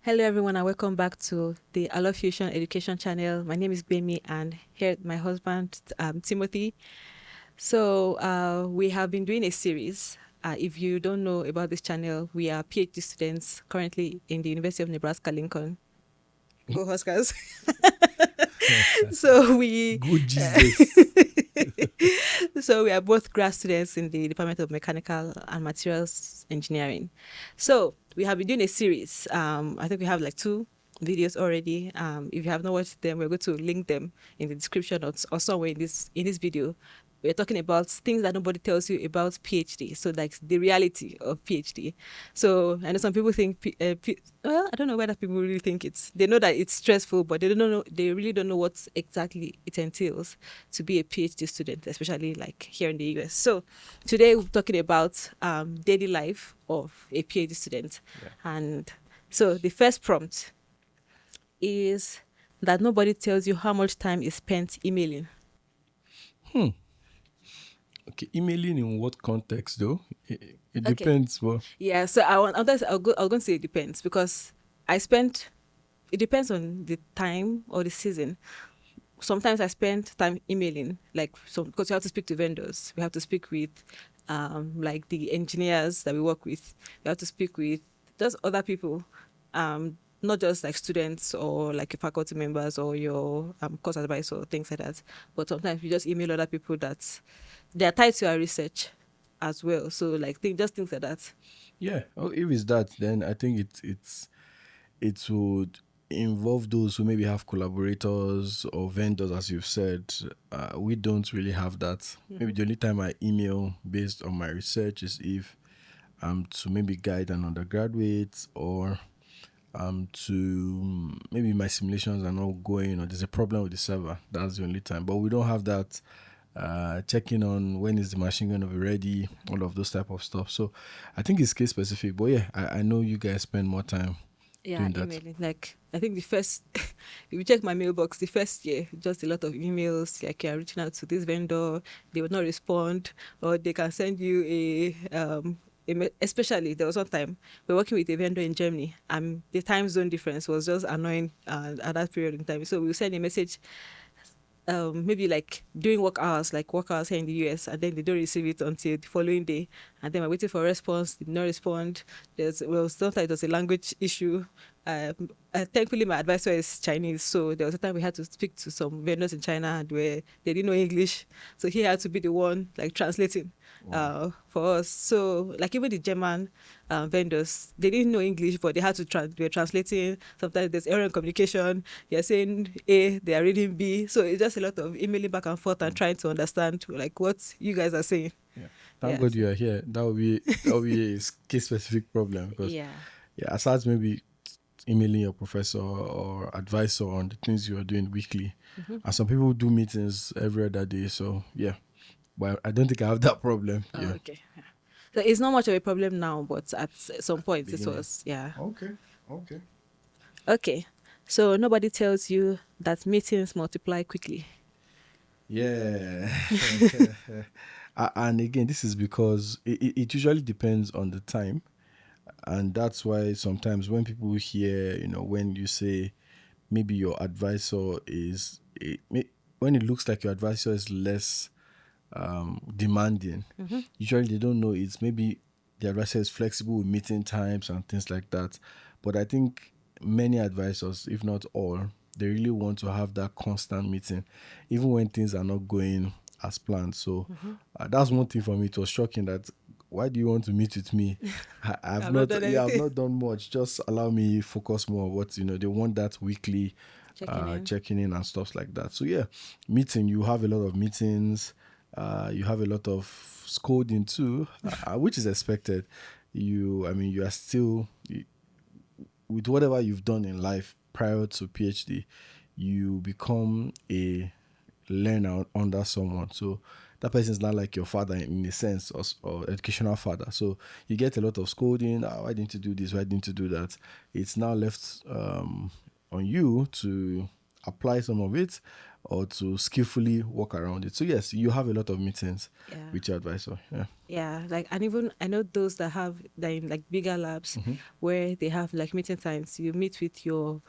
Hello, everyone, and welcome back to the Alo-Fusion education channel. My name is Bemi, and here my husband, Timothy. So we have been doing a series. If you don't know about this channel, we are PhD students currently in the University of Nebraska Lincoln. Go Huskers! So we Good Jesus. so we are both grad students in the Department of Mechanical and Materials Engineering. So we have been doing a series. I think we have like 2 videos already. If you have not watched them, we're going to link them in the description or somewhere in this video. We're talking about things that nobody tells you about PhD. So like the reality of PhD. So I know some people think, I don't know whether people really think they know that it's stressful, but they really don't know what exactly it entails to be a PhD student, especially like here in the US. So today we're talking about daily life of a PhD student. Yeah. And so the first prompt is that nobody tells you how much time is spent emailing. Okay, emailing in what context though? It Okay. depends. Well, Yeah, so I'm going to say it depends because it depends on the time or the season. Sometimes I spend time emailing, because you have to speak to vendors. We have to speak with, like the engineers that we work with. We have to speak with just other people, not just like students or like your faculty members or your course advisor or things like that. But sometimes you just email other people that they are tied to our research as well. So like just things like that. yeah. Oh, if it's that, then I think it would involve those who maybe have collaborators or vendors, as you've said. We don't really have that. Maybe the only time I email based on my research is if I'm to maybe guide an undergraduate or to maybe my simulations are not going or there's a problem with the server. That's the only time. But we don't have that checking on when is the machine going to be ready, all of those type of stuff. So I think it's case specific. But yeah, I know you guys spend more time Yeah, doing that. emailing. Like I think the first, if you check my mailbox, the first year, just a lot of emails. Like you're reaching out to this vendor, they will not respond, or they can send you especially there was one time we were working with a vendor in Germany. The time zone difference was just annoying at that period in time. So we send a message maybe like during work hours here in the US, and then they don't receive it until the following day, and then we're waiting for a response. They did not respond. Sometimes it was a language issue. Thankfully, my advisor is Chinese, so there was a time we had to speak to some vendors in China and where they didn't know English, so he had to be the one like translating for us. So like even the German vendors, they didn't know English, but they had to they were translating. Sometimes there's error in communication. You're saying A, they are reading B. So it's just a lot of emailing back and forth and trying to understand like what you guys are saying. Yeah. Thank Yeah. God you are here. That would be a case specific problem because Yeah. aside maybe emailing your professor or advisor on the things you are doing weekly, and some people do meetings every other day. So yeah, but I don't think I have that problem. Oh, Yeah. okay. So it's not much of a problem now, but at some point it Beginning. was. Yeah. Okay. Okay. Okay. So nobody tells you that meetings multiply quickly. Yeah. And again, this is because it usually depends on the time. And that's why sometimes when people hear, when you say maybe your advisor when it looks like your advisor is less demanding, usually they don't know it's maybe the advisor is flexible with meeting times and things like that. But I think many advisors, if not all, they really want to have that constant meeting, even when things are not going as planned. So that's one thing for me. It was shocking that why do you want to meet with me? I've I've not not, done yeah, I've anything. not done much. Just allow me focus more on what they want that weekly Checking in. checking in and stuff like that. So yeah, meeting, you have a lot of meetings, you have a lot of scolding too, which is expected. You are still with whatever you've done in life prior to PhD, you become a learner under someone. So that person is not like your father in a sense, or educational father. So you get a lot of scolding. Why didn't you do this? Why didn't you do that? It's now left on you to apply some of it, or to skillfully work around it. So yes, you have a lot of meetings Yeah. with your advisor. Yeah. Yeah, like, and even I know those that have that in like bigger labs where they have like meeting times. You meet with your,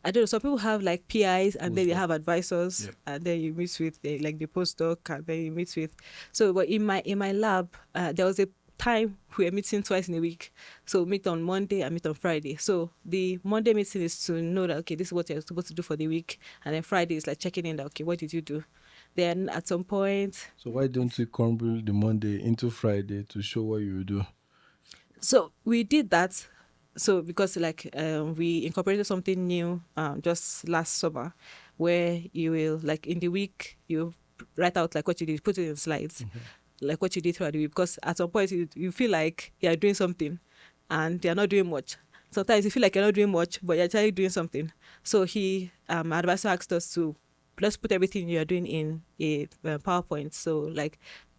I don't know. Some people have like PIs and then they Postdoc. have advisors, Yep. and then you meet with like the postdoc, and then you meet with. So, but in my lab, there was a time we were meeting twice in a week. So meet on Monday and meet on Friday. So the Monday meeting is to know that okay, this is what you're supposed to do for the week, and then Friday is like checking in that okay, what did you do? Then at some point, So why don't you crumble the Monday into Friday to show what you will do? so we did that. So because like we incorporated something new just last summer, where you will like in the week you write out like what you did, put it in slides, like what you did throughout the week. Because at some point you feel like you're doing something, and you're not doing much. Sometimes you feel like you're not doing much, but you're actually doing something. So advisor asked us to let's put everything you're doing in a PowerPoint. So like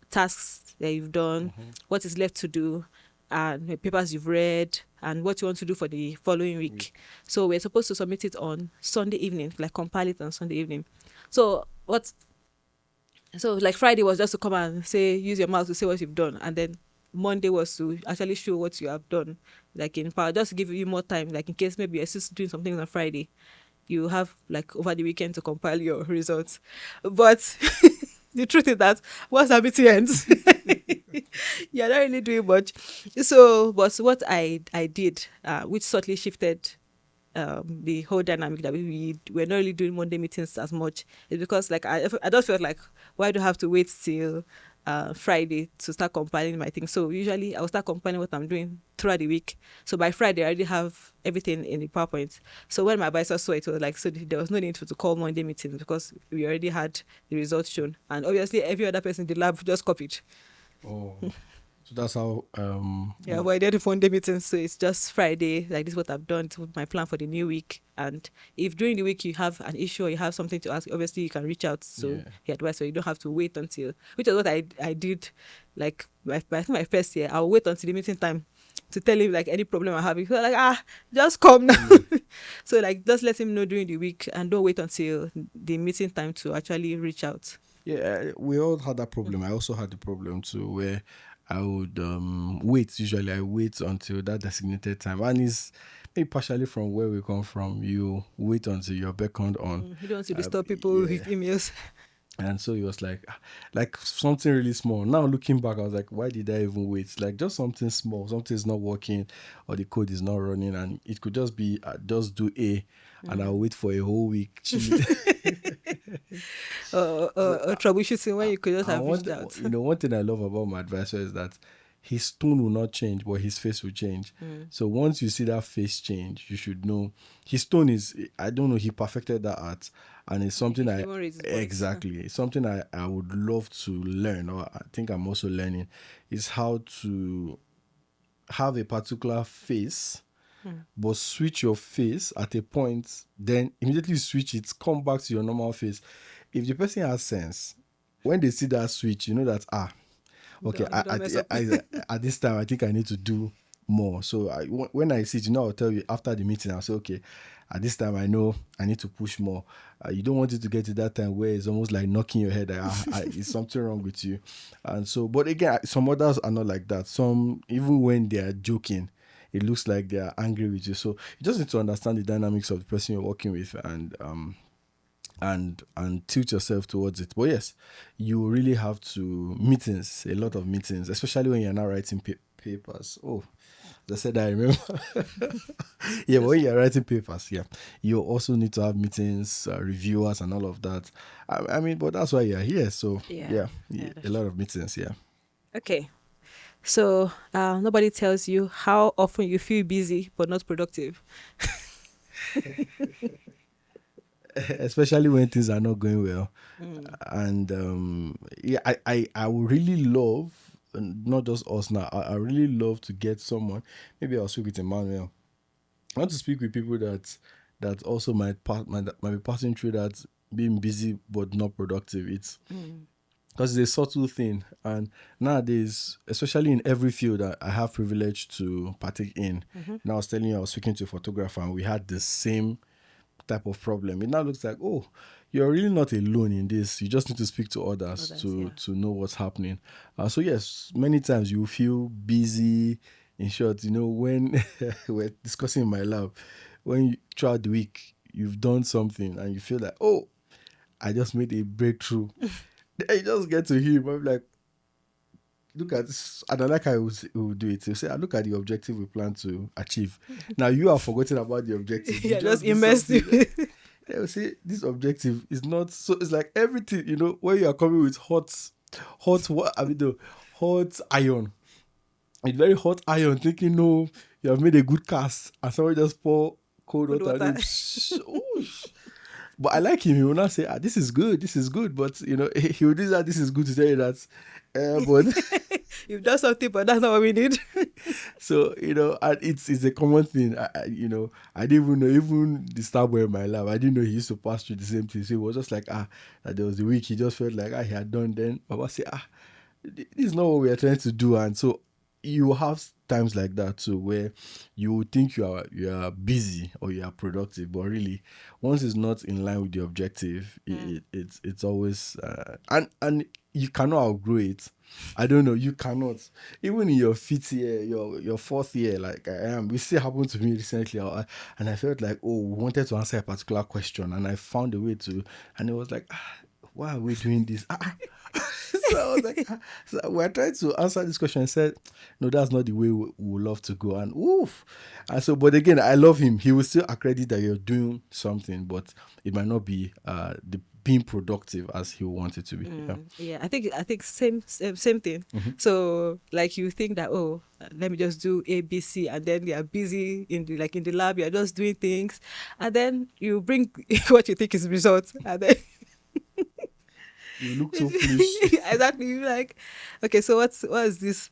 tasks that you've done, what is left to do, and the papers you've read, and what you want to do for the following week. So we're supposed to submit it on Sunday evening, like compile it on Sunday evening. So like Friday was just to come and say, use your mouth to say what you've done, and then Monday was to actually show what you have done, like in power, just to give you more time, like in case maybe you're still doing something on Friday, you have like over the weekend to compile your results. But the truth is that once that meeting ends, you're not really doing much. So, but what I did, which certainly shifted the whole dynamic, that we're not really doing Monday meetings as much, is because like I just felt like, why do I have to wait till Friday to start compiling my things? So usually I'll start compiling what I'm doing throughout the week. So by Friday I already have everything in the PowerPoint. So when my advisor saw it, was like, so there was no need to call Monday meetings because we already had the results shown, and obviously every other person in the lab just copied. Oh. So that's how Yeah, but I did the Monday meetings, so it's just Friday. Like, this is what I've done. This is my plan for the new week. And if during the week you have an issue or you have something to ask, obviously you can reach out to the advisor. You don't have to wait until, which is what I did. Like I think my first year, I'll wait until the meeting time to tell him like any problem I have. He's like, just come now. So like, just let him know during the week and don't wait until the meeting time to actually reach out. Yeah, we all had that problem. I also had the problem too, where I would wait. Usually, I wait until that designated time, and it's maybe partially from where we come from. You wait until you're beckoned on. You don't want to disturb people with emails. And so it was like something really small. Now looking back, I was like, why did I even wait? Like just something small, something is not working, or the code is not running, and it could just be just do A, and I'll wait for a whole week. Or troubleshooting when you could just have reached out. One thing I love about my advisor is that his tone will not change, but his face will change. So once you see that face change, you should know his tone is, I don't know, he perfected that art, and it's something exactly, it's something I would love to learn, or I think I'm also learning, is how to have a particular face, but switch your face at a point, then immediately switch it, come back to your normal face. If the person has sense, when they see that switch, you know that okay, at this time I think I need to do more. So when I see it, I'll tell you after the meeting. I'll say, okay, at this time I know I need to push more. You don't want it to get to that time where it's almost like knocking your head. It's something wrong with you. And so, but again, some others are not like that. Some, even when they are joking, it looks like they are angry with you. So you just need to understand the dynamics of the person you're working with, and tilt yourself towards it. But yes, you really have to a lot of meetings, especially when you're not writing papers. Oh, as I said, I remember. Yeah, but when you're writing papers, you also need to have meetings, reviewers, and all of that. I mean, but that's why you're here. So a lot of meetings. Yeah. Okay. So nobody tells you how often you feel busy but not productive. Especially when things are not going well. And I would really love, not just us now, I really love to get someone, maybe I'll speak with Emmanuel. I want to speak with people that also might be passing through that, being busy but not productive. It's because it's a subtle thing, and nowadays, especially in every field that I have privilege to partake in. Now I was telling you, I was speaking to a photographer, and we had the same type of problem. It now looks like, oh, you're really not alone in this. You just need to speak to others, to know what's happening. So yes, many times you feel busy. In short, when we're discussing in my lab, when throughout the week you've done something and you feel like, oh, I just made a breakthrough. Then you just get to him. I'm like, look at this. And I like how he will do it. He'll say, look at the objective we plan to achieve. Now you have forgotten about the objective. Yeah, just immerse you. They will say this objective is not so. It's like everything, when you are coming with hot iron. It's very hot iron, thinking, no, you have made a good cast, and somebody just pour cold water. And but I like him. He will not say, this is good, but he will do that. This is good to tell you that. But you've done something, but that's not what we need. So and it's a common thing. I didn't even know, even the star boy in my lab, I didn't know he used to pass through the same thing. So it was just like that there was a week he just felt like he had done. Then Baba said, this is not what we are trying to do. And so you have times like that too, where you think you are busy or you are productive, but really, once it's not in line with the objective, it's always and you cannot outgrow it. I don't know, you cannot. Even in your fifth year, your fourth year, like I am, it still happened to me recently, and I felt like, we wanted to answer a particular question, and I found a way to, and it was like, why are we doing this? So I was like, so we're trying to answer this question. And said, no, that's not the way we would love to go. And and so, but again, I love him. He will still accredit that you're doing something, but it might not be being productive as he wanted to be. Yeah, I think same thing. Mm-hmm. So like you think that, let me just do A, B, C, and then you are busy in the lab. You are just doing things, and then you bring what you think is results, and then. You look so foolish. Exactly. You're like, okay, so what is this?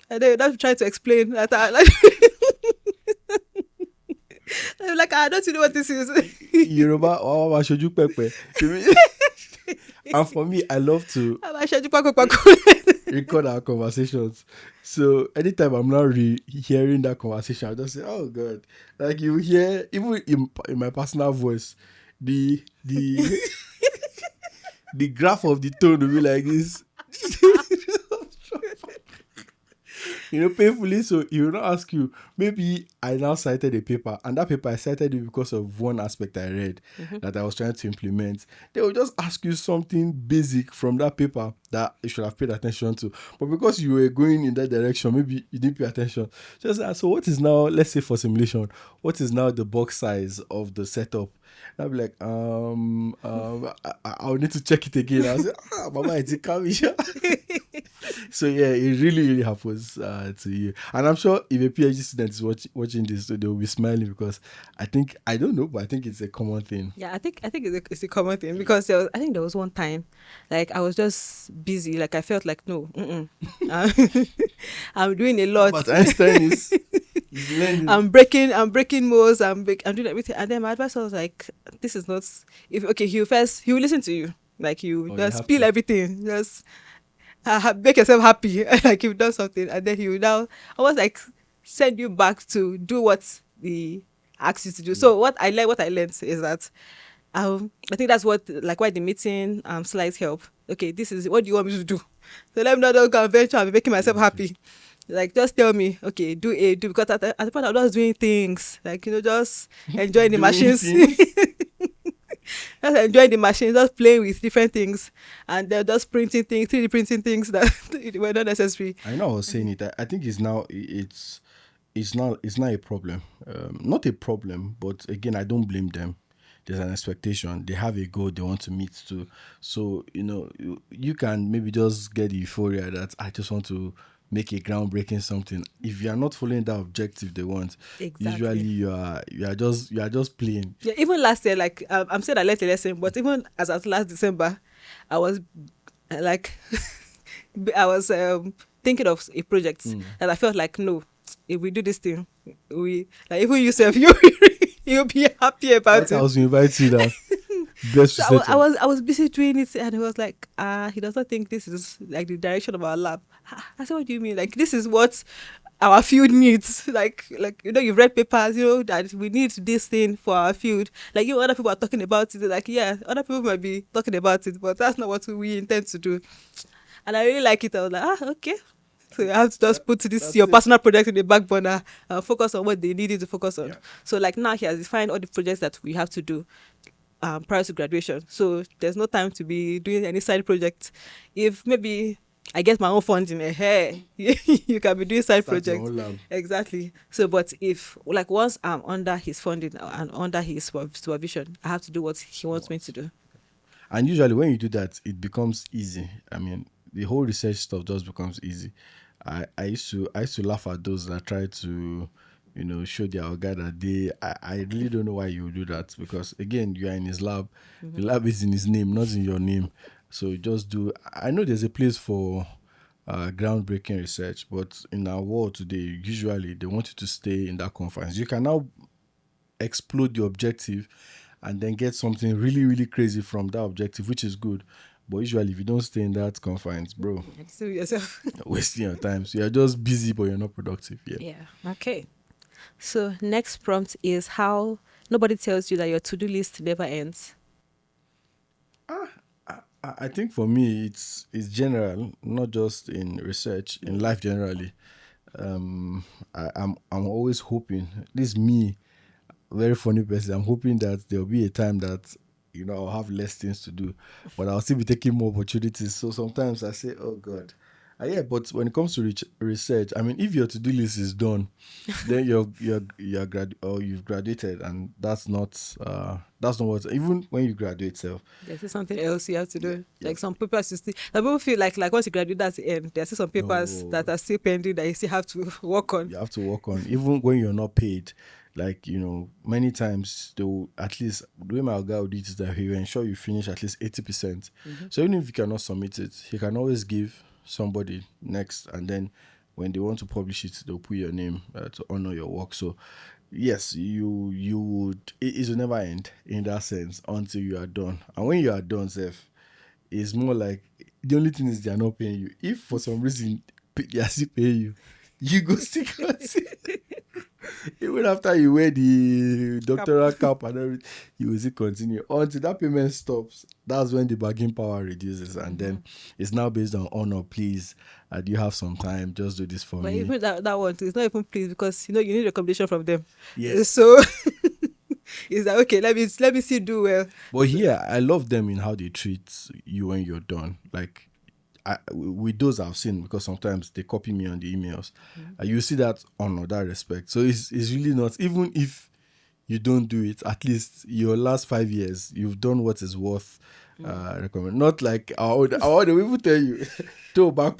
And then you're trying to explain that. I'm like, don't you know what this is? Yoruba, shoju pepe. And for me, I love to record our conversations. So anytime I'm not hearing that conversation, I just say, oh God. Like you hear, even in my personal voice, the the graph of the tone will be like this. Painfully. So he will not ask you. Maybe I now cited a paper, and that paper I cited it because of one aspect I read that I was trying to implement. They will just ask you something basic from that paper that you should have paid attention to. But because you were going in that direction, maybe you didn't pay attention. Just so what is now, let's say for simulation, what is now the box size of the setup? I'll be like, I'll need to check it again. I'll say, Mama, it's a commission. So yeah, it really, really happens to you. And I'm sure if a PhD student is watching this, they'll be smiling because I don't know, but I think it's a common thing. Yeah, I think it's a common thing because there was one time, like I was just busy. Like I felt like no, I'm doing a lot. But Einstein is learning. I'm breaking modes. I'm doing everything. And then my advisor was like, "This is not. He will listen to you. Like you just spill everything. Just make yourself happy. Like you've done something, and then he will now almost like send you back to do what he asks you to do." So what I learned is that I think that's why the meeting slides help. Okay, this is what do you want me to do? So let me not go and venture and be making myself happy. Like just tell me, okay, do because at the point I was just doing things, like just enjoying the machines. Just enjoying the machines, just playing with different things, and they're just printing things, 3D printing things that were not necessary. I know I was saying it. I think it's not a problem. Not a problem, but again, I don't blame them. There's an expectation. They have a goal they want to meet too. So, you can maybe just get the euphoria that I just want to make a groundbreaking something. If you are not following that objective they want, usually you are just playing. Yeah, even last year, like I'm saying I learned a lesson, but even as at last December, I was like, thinking of a project that I felt like, no, if we do this thing, we like even yourself, you'll be happy about it. I was inviting that. So I was busy doing it, and he was like, he does not think this is like the direction of our lab. I said, what do you mean? Like this is what our field needs. Like you've read papers, that we need this thing for our field. Like other people are talking about it. Like other people might be talking about it, but that's not what we intend to do. And I really like it. I was like, okay. So you have to just put your personal project in the back burner and focus on what they need you to focus on. Yeah. So like now he has defined all the projects that we have to do prior to graduation. So there's no time to be doing any side projects. If maybe I get my own funding, hey, you can be doing side Start your projects. own lab. Exactly. So, but if like once I'm under his funding and under his supervision, I have to do what he wants me to do. And usually when you do that, it becomes easy. I mean, the whole research stuff just becomes easy. I used to laugh at those that try to, show their guy that I really don't know why you do that, because again, you are in his lab. The lab is in his name, not in your name. So just do. I know there's a place for groundbreaking research, but in our world today, usually they want you to stay in that conference. You can now explode the objective and then get something really, really crazy from that objective, which is good. But usually, if you don't stay in that confines, bro, So yourself. you're wasting your time. So you're just busy, but you're not productive. Yeah. Yeah. Okay. So next prompt is how nobody tells you that your to-do list never ends. I think for me, it's general, not just in research, in life generally. I'm always hoping. This is me, very funny person. I'm hoping that there'll be a time that I'll have less things to do, but I'll still be taking more opportunities. So sometimes I say, "Oh God." Yeah, but when it comes to research, I mean, if your to-do list is done, then you've graduated, and that's not what, even when you graduate self. There's something else you have to do. Yeah. Like some papers you still. Some people feel like once you graduate, that's the end. There's still some papers No. that are still pending that you still have to work on. You have to work on, even when you're not paid. Like, many times they will, at least the way my guy would do it is that he will ensure you finish at least 80%. So even if you cannot submit it, he can always give somebody next, and then when they want to publish it, they'll put your name to honor your work. So yes, you would, it will never end in that sense until you are done. And when you are done, Seth, it's more like the only thing is they are not paying you. If for some reason they are still paying you, you go still continue. Even after you wear the doctoral cap and everything, you will still continue until that payment stops. That's when the bargaining power reduces, and then it's now based on honor. Please, do you have some time? Just do this for But me. even that one, it's not even pleased because you need recommendation from them. Yes. So it's like, okay, let me see do well. But here, I love them in how they treat you when you're done. Like, with those I've seen, because sometimes they copy me on the emails, you see that honor, that respect. So it's really not, even if you don't do it, at least your last 5 years, you've done what is worth recommend. Not like our the people tell you, to back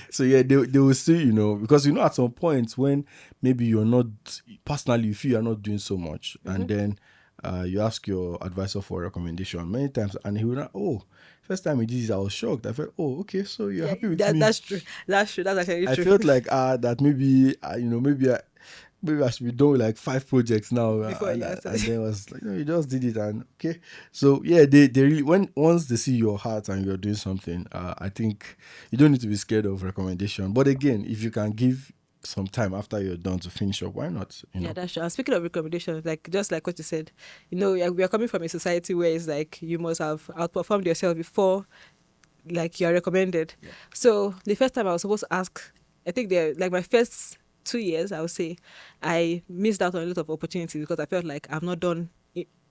So yeah, they will still, because at some point when maybe you're not, personally you feel you're not doing so much, and then you ask your advisor for a recommendation many times, and he will not, first time he did this, I was shocked. I felt, okay, so you're happy with me. That's true. That's actually true. I felt like that maybe maybe I should be done with like 5 projects now. Before you and answer. then I was like, you just did it, and okay. So yeah, they really, once they see your heart and you're doing something, I think you don't need to be scared of recommendation. But again, if you can give some time after you're done to finish up, why not? Yeah, that's true. And speaking of recommendations, like just like what you said, we are coming from a society where it's like you must have outperformed yourself before, like you're recommended. Yeah. So the first time I was supposed to ask, I think like my first 2 years, I would say, I missed out on a lot of opportunities because I felt like I've not done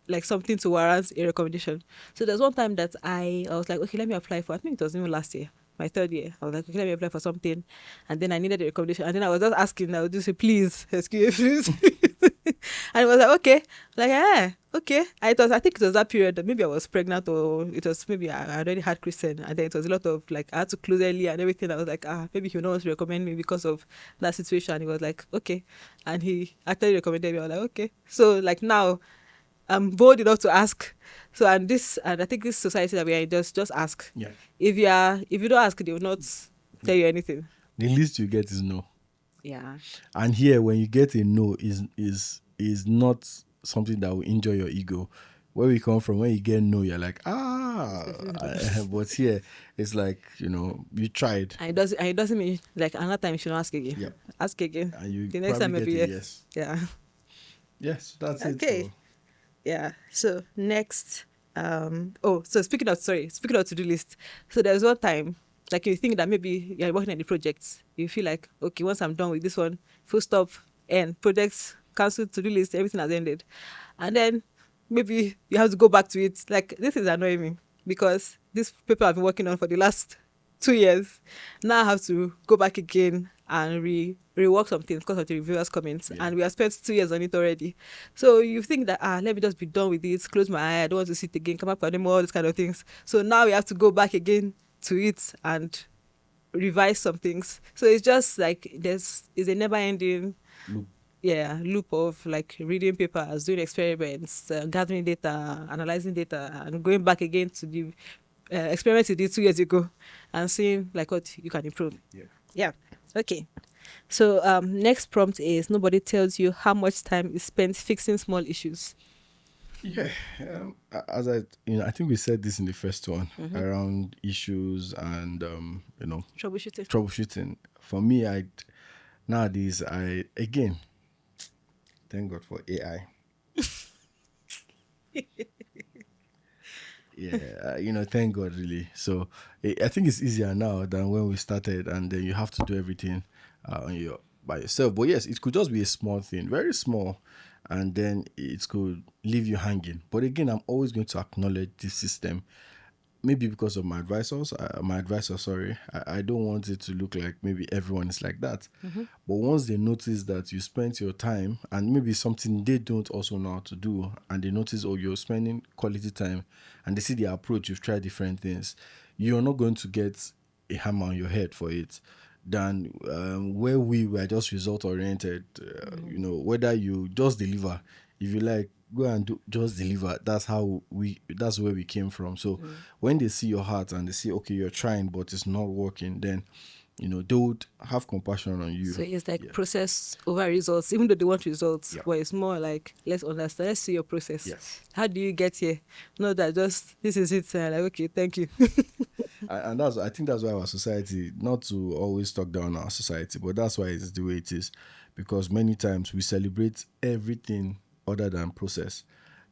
like something to warrant a recommendation. So there's one time that I was like, okay, let me apply for, I think it was even last year, my 3rd year. I was like, okay, let me apply for something. And then I needed a recommendation. And then I was just asking, I would just say, please, excuse me. And it was like, okay. Like, okay. I think it was that period that maybe I was pregnant, or it was maybe I already had Christian. And then it was a lot of like, I had to close early and everything. I was like, maybe he would not want to recommend me because of that situation. He was like, okay. And he actually recommended me. I was like, okay. So like now, I'm bold enough to ask. So and I think this society that we are in, just ask. Yeah. If you don't ask, they will not tell you anything. The least you get is no. Yeah. And here, when you get a no, is not something that will injure your ego. where we come from, when you get no, you're like, but here it's like, you tried. And it doesn't mean like another time you should not ask again. Yep. Ask again. And you The next time probably maybe get a yes. yes. Yeah. Yes, that's it. Okay. So, Yeah. So next, so speaking of to-do list. So there was one time, like you think that maybe you're working on the projects, you feel like, okay, once I'm done with this one, full stop, end, projects cancelled, to-do list, everything has ended, and then maybe you have to go back to it. Like this is annoying me because this paper I've been working on for the last 2 years. Now I have to go back again and rework some things because of the reviewers' comments. Yeah. And we have spent 2 years on it already. So you think that, let me just be done with it, close my eye, I don't want to see it again, come up with all these kind of things. So now we have to go back again to it and revise some things. So it's just like it's a never-ending look, loop of like reading papers, doing experiments, gathering data, analyzing data, and going back again to the experiments you did 2 years ago and seeing like what you can improve. Yeah. Okay. So next prompt is, nobody tells you how much time is spent fixing small issues. Yeah. As I think we said this in the first one, around issues and troubleshooting. For me, nowadays again, thank God for AI. Yeah, thank God, really. So I think it's easier now than when we started, and then you have to do everything by yourself. But yes, it could just be a small thing, very small, and then it could leave you hanging. But again, I'm always going to acknowledge this system. Maybe because of my advisor, sorry. I don't want it to look like maybe everyone is like that. But once they notice that you spent your time, and maybe something they don't also know how to do, and they notice, you're spending quality time, and they see the approach, you've tried different things, you're not going to get a hammer on your head for it. Than where we were just result oriented, whether you just deliver, if you like, go and just deliver. That's where we came from. So when they see your heart and they see, okay, you're trying but it's not working, then they would have compassion on you. So it's like process over results, even though they want results, but it's more like, let's understand, let's see your process. Yes. How do you get here? Not that just this is it, like, okay, thank you. And I think that's why our society, not to always talk down our society, but that's why it's the way it is, because many times we celebrate everything other than process.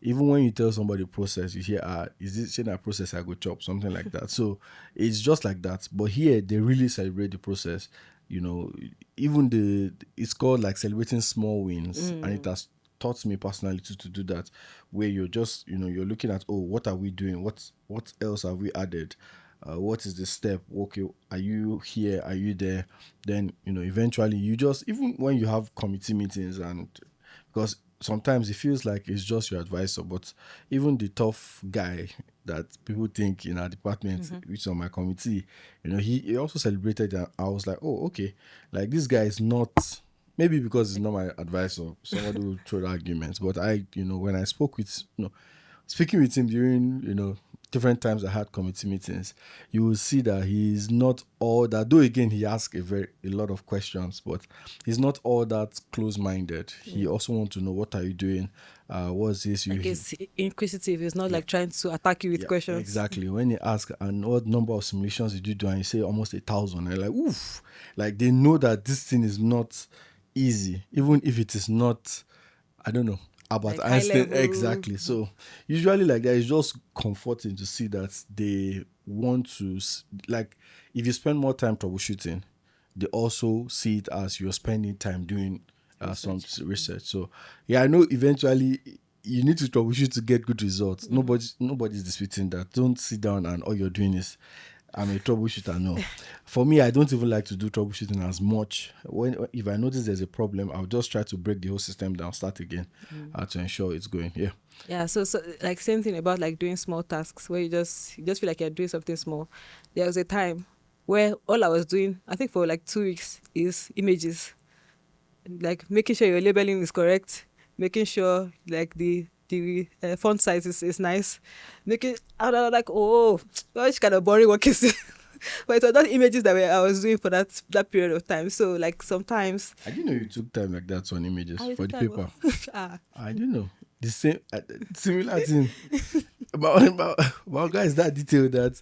Even when you tell somebody process, you hear, is this in a process I go chop, something like that. So it's just like that. But here they really celebrate the process. Even it's called like celebrating small wins, and it has taught me personally to do that, where you're just you're looking at, what are we doing, what else have we added, what is the step, okay, are you here, are you there, then eventually you just, even when you have committee meetings, and because sometimes it feels like it's just your advisor, but even the tough guy that people think in our department, which is on my committee, he also celebrated, and I was like, oh, okay, like this guy is not, maybe because it's not my advisor, somebody will throw the arguments, but when I spoke with, speaking with him during, different times I had committee meetings, you will see that he's not all that, though again, he asks a lot of questions, but he's not all that close-minded. He also wants to know, what are you doing? What's this? He's inquisitive. He's not like trying to attack you with questions. Exactly. When he asks, and what number of simulations did you do? And you say almost 1,000. And like, oof. Like, they know that this thing is not easy, even if it is not, I don't know, Albert Like Einstein. Exactly. So usually like that, it's just comforting to see that they want to, like, if you spend more time troubleshooting, they also see it as you're spending time doing some research. So I know eventually you need to troubleshoot to get good results. Nobody's disputing that. Don't sit down and all you're doing is, I'm a troubleshooter. No, for me, I don't even like to do troubleshooting as much. If I notice there's a problem, I'll just try to break the whole system down, start again, to ensure it's going. Yeah. So like same thing about like doing small tasks where you just feel like you're doing something small. There was a time where all I was doing, I think for like 2 weeks, is images, like making sure your labeling is correct, making sure like the font size is nice, I was like, which kind of boring work is it? But it was not images that I was doing for that period of time. So like sometimes I didn't know you took time like that on images for the paper. I didn't know. the same similar thing. My guy is that detailed that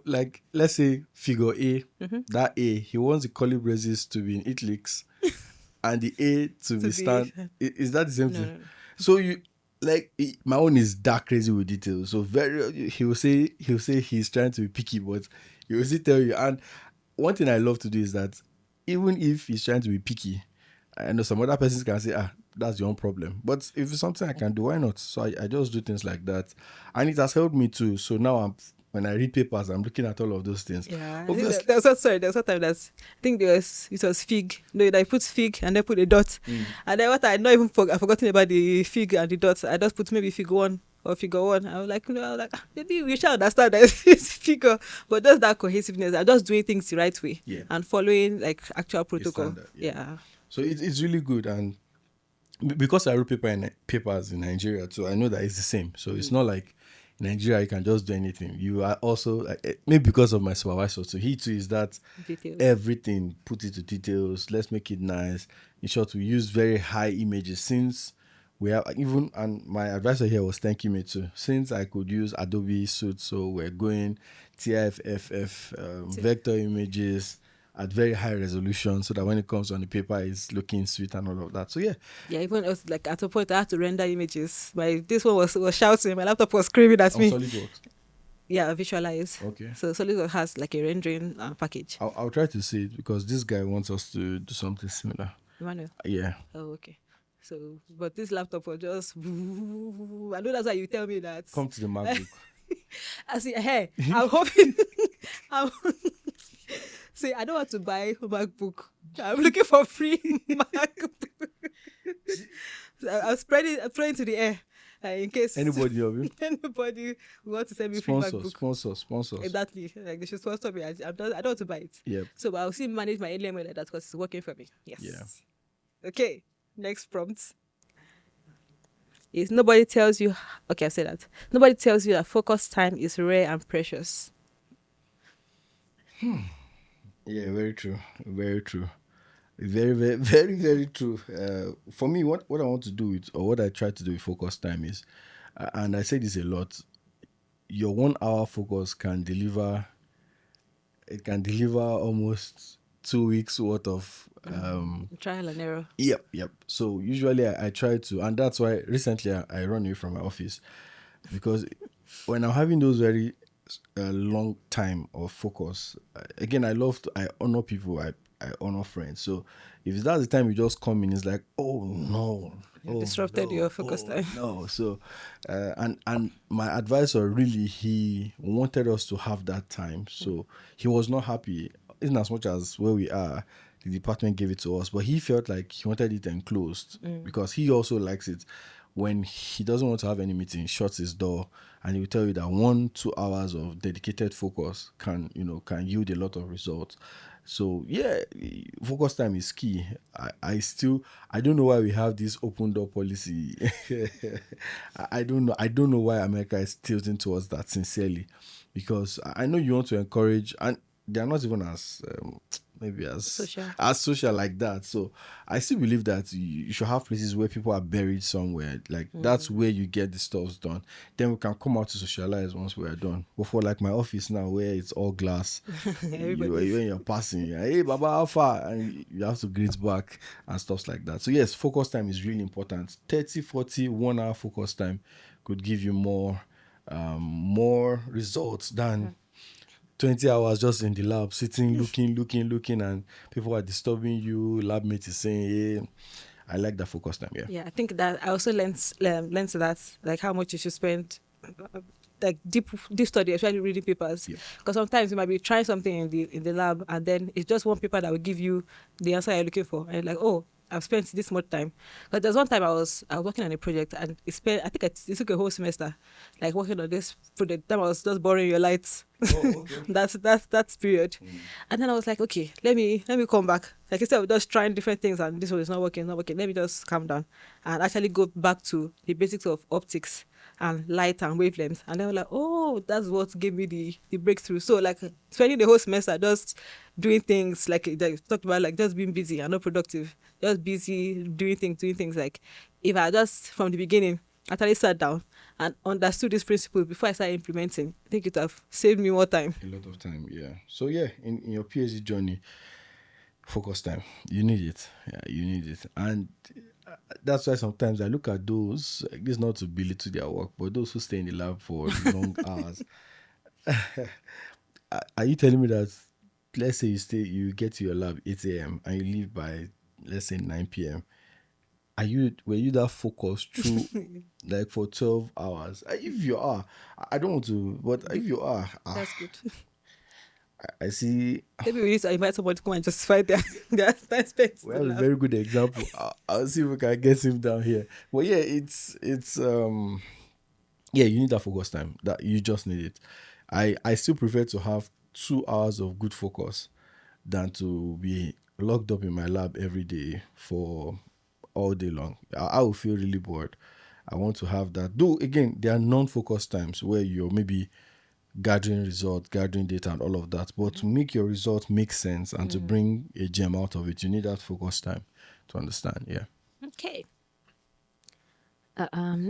like, let's say figure A, that A, he wants the curly braces to be in italics and the A to To be be stand. Is that the same no, thing? no, no. So you like my own is that crazy with details. So very he'll say he's trying to be picky, but he will still tell you. And one thing I love to do is that even if he's trying to be picky, I know some other persons can say, that's your own problem. But if it's something I can do, why not? So I just do things like that. And it has helped me too. So now when I read papers, I'm looking at all of those things. Yeah, Obviously. there was one time that I think it was fig. No, I put fig and then put a dot, and then what I not even I've forgotten about the fig and the dot. I just put maybe figure one or figure one. I was like, maybe we shall understand that it's figure, but just that cohesiveness. I'm just doing things the right way and following like actual protocol. Standard, Yeah. So it's really good, and because I wrote papers in Nigeria too, I know that it's the same. So it's not like in Nigeria you can just do anything. You are also maybe because of my supervisor too. He too is that Details. everything put it to details. Let's make it nice. In short, we use very high images since we have even, and my advisor here was thanking me too, since I could use Adobe Suite. So we're going TIFF, vector images at very high resolution, so that when it comes on the paper, it's looking sweet and all of that. So yeah, Even like at a point I had to render images. This one was shouting. My laptop was screaming at on me. SolidWorks. Yeah, visualize. Okay. So SolidWorks has like a rendering package. I'll try to see it because this guy wants us to do something similar. Emmanuel. Yeah. Oh, okay. So, but this laptop was just. I know that's why you tell me that. Come to the MacBook. I see. Hey, I'm hoping. I'm, see, I don't want to buy a MacBook. I'm looking for free MacBook. So I'm spreading to the air in case Anybody of you? anybody want to send me free MacBook. Sponsors. Exactly. Like they should sponsor me. I don't want to buy it. Yep. So, but I'll still manage my alien like that because it's working for me. Yes. Yeah. Okay. Next prompt is nobody tells you. Okay, I said that. Nobody tells you that focus time is rare and precious. Yeah, very true. Very true. Very, very, very, very true. For me, what I want to do with, or what I try to do with focus time is, and I say this a lot, your 1 hour focus can deliver almost 2 weeks worth of Trial and error. Yep. So usually I try to, and that's why recently I run away from my office, because when I'm having those very long time of focus, again, I honor people, I honor friends. So if that's the time you just come in, it's like, oh no, Disrupted your focus time. No, so and my advisor really, he wanted us to have that time, so he was not happy in as much as where we are. The department gave it to us, but he felt like he wanted it enclosed because he also likes it. When he doesn't want to have any meeting, he shuts his door, and he will tell you that 1-2 hours of dedicated focus can yield a lot of results. So yeah, focus time is key. I don't know why we have this open door policy. I don't know why America is tilting towards that sincerely, because I know you want to encourage, and they are not even as maybe as social like that. So I still believe that you should have places where people are buried somewhere. Like that's where you get the stuff done. Then we can come out to socialize once we're done. But for like my office now, where it's all glass, when you're passing, hey Baba, how far? And you have to greet back and stuff like that. So yes, focus time is really important. 30, 40, 1 hour focus time could give you more results than 20 hours just in the lab, sitting, looking, and people are disturbing you. Lab mate is saying, hey, I like that focus time. Yeah, I think that I also learned that, like how much you should spend, like deep study, especially reading papers. Because sometimes you might be trying something in the lab, and then it's just one paper that will give you the answer you're looking for, and you're like, oh, I've spent this much time. But there's one time I was working on a project, and it took a whole semester, like working on this project. Time I was just borrowing your lights. Oh, okay. that's period. And then I was like, okay, let me come back. Like instead of just trying different things and this one is not working. Let me just calm down and actually go back to the basics of optics and light and wavelengths. And then we're like, oh, that's what gave me the breakthrough. So like spending the whole semester just doing things like they talked about, like just being busy and not productive, just busy doing things. Like if I just from the beginning actually sat down and understood this principle before I started implementing, I think it would have saved me more time. A lot of time, yeah. So yeah, in your PhD journey, focus time. You need it. Yeah, you need it. And that's why sometimes I look at those, like, this not to belittle their work, but those who stay in the lab for long hours. Are you telling me that, let's say you get to your lab 8 a.m. and you leave by, let's say, 9 p.m.? Were you that focused through like for 12 hours? If you are, I don't want to, but if you are, That's good. I see. Maybe we need to invite somebody to come and justify their time spent We in have the a lab. very good example. I'll see if we can get him down here. But yeah, it's yeah, you need that focus time. That you just need it. I still prefer to have 2 hours of good focus than to be locked up in my lab every day for all day long. I will feel really bored. I want to have that. Though again, there are non-focus times where you're maybe gathering results, gathering data, and all of that. But to make your results make sense and to bring a gem out of it, you need that focus time to understand. Yeah. Okay.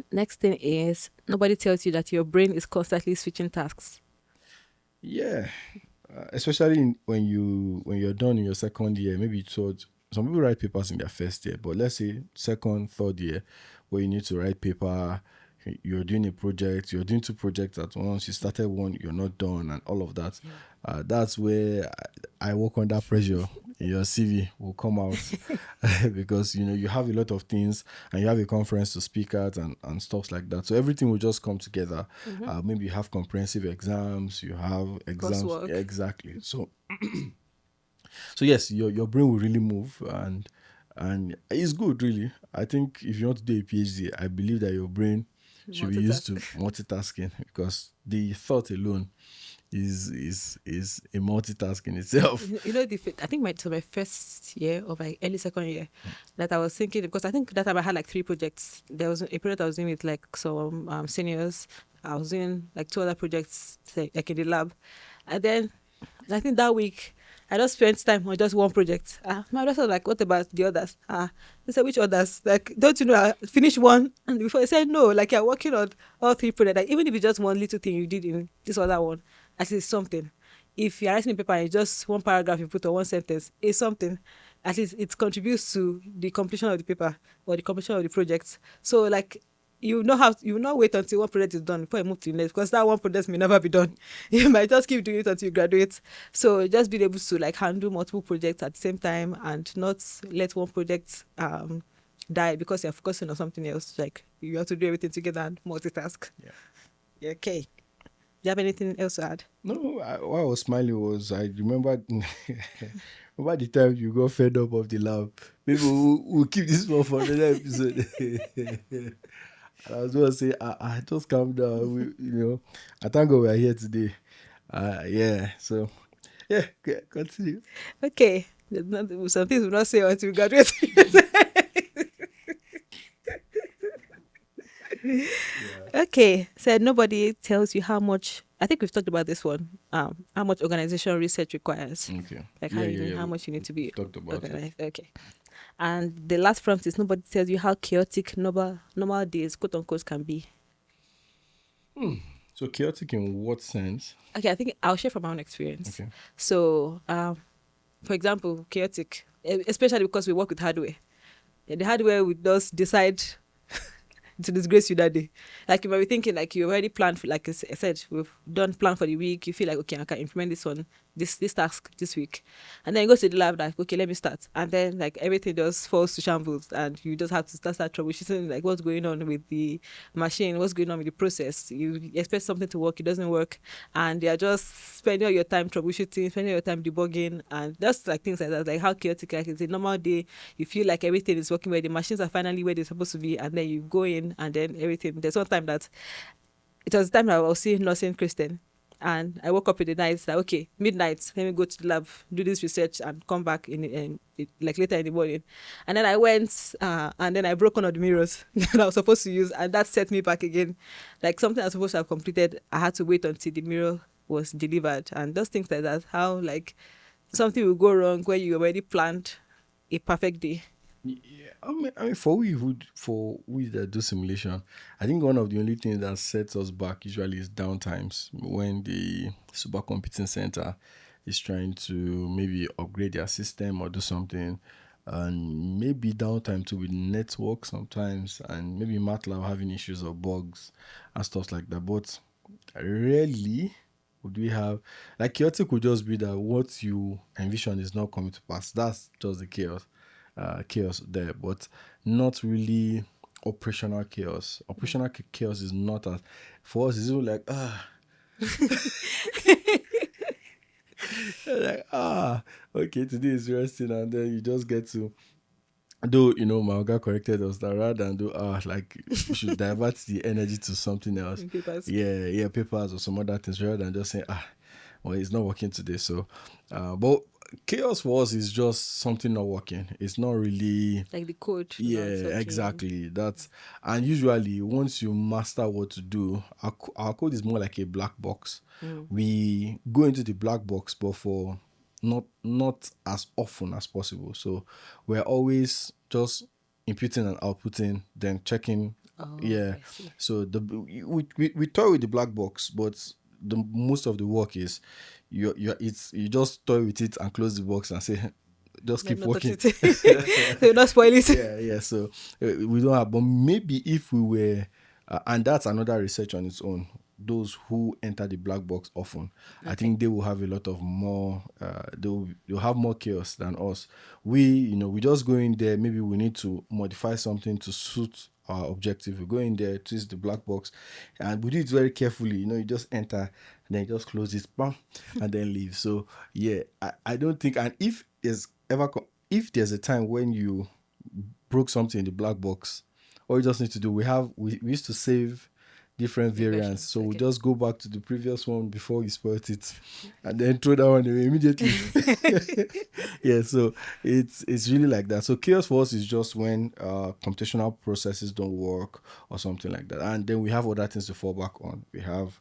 Next thing is nobody tells you that your brain is constantly switching tasks. Yeah. Especially when you're done in your second year, maybe towards some people write papers in their first year, but let's say second, third year, where you need to write paper, you're doing a project, you're doing 2 projects at once, you started one, you're not done, and all of that. That's where I work under pressure. Your CV will come out because you have a lot of things and you have a conference to speak at and stuff like that. So everything will just come together. Maybe you have comprehensive exams, you have exams. Coursework. Exactly. So yes, your brain will really move and it's good really. I think if you want to do a PhD, I believe that your brain should be used to multitasking because the thought alone is a multitask in itself. I think my first year or my early second year that I was thinking, because I think that time I had like 3 projects. There was a period I was doing with like some seniors. I was doing like 2 other projects like in the lab, and then I think that week I just spent time on just one project. My doctor was like, "What about the others?" They said, "Which others? Like, don't you know I finished one?" And before I said, "No, like you're working on all 3 projects. Like, even if it's just one little thing you did in this other one, at least something. If you're writing a paper and it's just one paragraph you put on one sentence, it's something. At least it contributes to the completion of the paper or the completion of the project. So like you will not wait until one project is done before you move to the next, because that one project may never be done. You might just keep doing it until you graduate. So just being able to like handle multiple projects at the same time and not let one project die because you're focusing on something else. Like you have to do everything together and multitask. Yeah. Okay. Do you have anything else to add? No, why I was smiling was I remember remember the time you got fed up of the lab. Maybe we'll keep this one for another episode. And I was going to say, I just calm down. I thank God we're here today. Yeah, so yeah, continue. Okay. Some things we'll not say until we graduate. Okay. So nobody tells you how much. I think we've talked about this one. How much organizational research requires. Okay. Like how much you need to be Talked about organized. Okay. And the last prompt is nobody tells you how chaotic normal days, quote unquote, can be. So chaotic in what sense? Okay, I think I'll share from my own experience. Okay. So, for example, chaotic, especially because we work with hardware. The hardware would just decide to disgrace you that day. Like you might be thinking, like you already planned for, like I said, we've done plan for the week. You feel like, okay, I can implement this one, this task this week, and then you go to the lab, like, okay, let me start, and then like everything just falls to shambles, and you just have to start troubleshooting, like what's going on with the machine, what's going on with the process. You expect something to work, it doesn't work, and they are just spending all your time troubleshooting, spending all your time debugging, and just like things like that. Like how chaotic, like it's a normal day, you feel like everything is working where the machines are finally where they're supposed to be, and then you go in and then everything. There's one time that it was the time that I was seeing nursing Christian, and I woke up in the night, like, okay, midnight, let me go to the lab, do this research, and come back like later in the morning. And then I went, and then I broke one of the mirrors that I was supposed to use, and that set me back again. Like something I was supposed to have completed, I had to wait until the mirror was delivered, and those things like that. How like something will go wrong where you already planned a perfect day, Yeah, I mean, for we that do simulation, I think one of the only things that sets us back usually is downtimes when the supercomputing center is trying to maybe upgrade their system or do something, and maybe downtime too with network sometimes, and maybe MATLAB having issues or bugs and stuff like that. But rarely would we have, like, chaotic would just be that what you envision is not coming to pass. That's just the chaos there, but not really operational chaos. Operational chaos is not as, for us. It's all like like okay, today is resting, and then you just get to, though, my Oga corrected us that rather than do like we should divert the energy to something else. In papers. Yeah, papers or some other things, rather than just saying well, it's not working today. So but chaos for us is just something not working. It's not really, Like the code. yeah, Not working. exactly. That's, and usually once you master what to do, our code is more like a black box. We go into the black box, but for not as often as possible. So we're always just inputting and outputting, then checking. Oh, Yeah. I see. So we toy with the black box, but the most of the work is you just toy with it and close the box and say just Let keep me not touch working. it. So not spoil it. Yeah. So we don't have, but maybe if we were, and that's another research on its own. Those who enter the black box often, I think they will have a lot of more. They'll have more chaos than us. We just go in there. Maybe we need to modify something to suit our objective. We go in there, twist the black box, and we do it very carefully. You just enter, and then you just close it, bam, and then leave. So yeah, I don't think. And if there's a time when you broke something in the black box, all you just need to do, we used to save different The variants, versions, so we okay. just go back to the previous one before you spoiled it, and then throw that one away immediately. Yeah, so it's really like that. So chaos for us is just when computational processes don't work or something like that, and then we have other things to fall back on. We have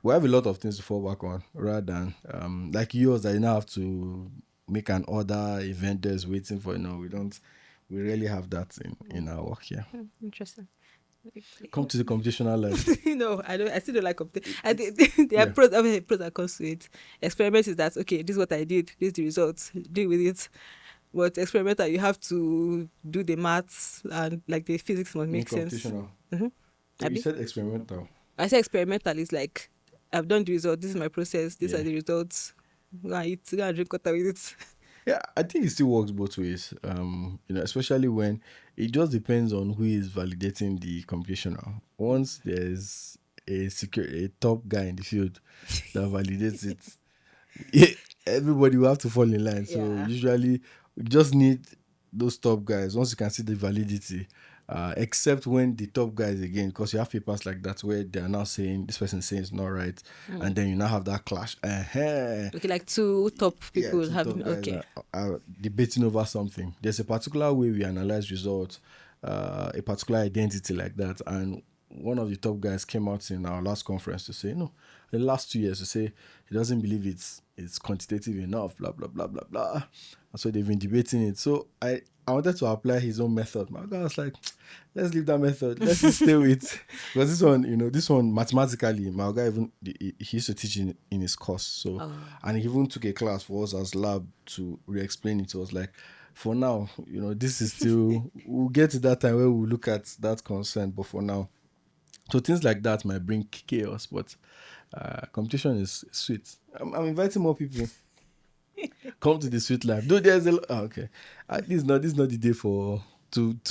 a lot of things to fall back on, rather than like yours that you now have to make an order, event there's waiting for. We really have that in our work here. Interesting. Come to the computational life. No, I don't. I still don't like competition. I think there are pros. I mean, pros that comes to it. Experiment is that okay. This is what I did. This is the results. Deal with it. But experimental, you have to do the maths and like the physics must make sense. Computational. Mm-hmm. You said experimental. I say experimental is like I've done the result. This is my process. These Yeah. are the results. Go and eat. Go and drink water with it. Yeah, I think it still works both ways. Especially when it just depends on who is validating the computational. Once there's a top guy in the field that validates it, everybody will have to fall in line. So Yeah. usually we just need those top guys. Once you can see the validity, except when the top guys, again, because you have papers like that where they are now saying this person is saying it's not right, and then you now have that clash. Okay, like two top people Two having top guys okay. are debating over something. There's a particular way we analyze results, a particular identity like that, and one of the top guys came out in our last conference to say, no, the last 2 years, to say he doesn't believe it's quantitative enough, blah blah blah blah blah. And so they've been debating it. So I wanted to apply his own method. My guy was like, let's leave that method. Let's just stay with, because this one mathematically, my guy he used to teach in his course. So and he even took a class for us as lab to re-explain it. It was like, for now, this is still, we'll get to that time where we'll look at that concern, but for now. So things like that might bring chaos, but competition is sweet. I'm inviting more people. Come to the sweet life. Though there's okay. This is not the day to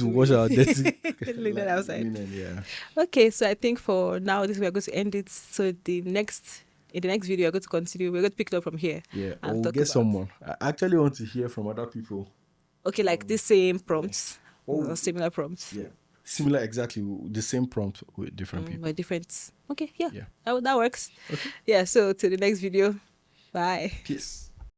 wash our dirty Leave that outside. linen, yeah. Okay, so I think for now this we are going to end it. So in the next video we're going to continue. We're going to pick it up from here. Yeah, and or talk get about- someone. I actually want to hear from other people. Okay, like the same prompts Oh. or similar prompts. Yeah, similar, exactly the same prompt with different people. But different. Okay, yeah. Yeah. That works. Okay. Yeah, so to the next video. Bye. Peace.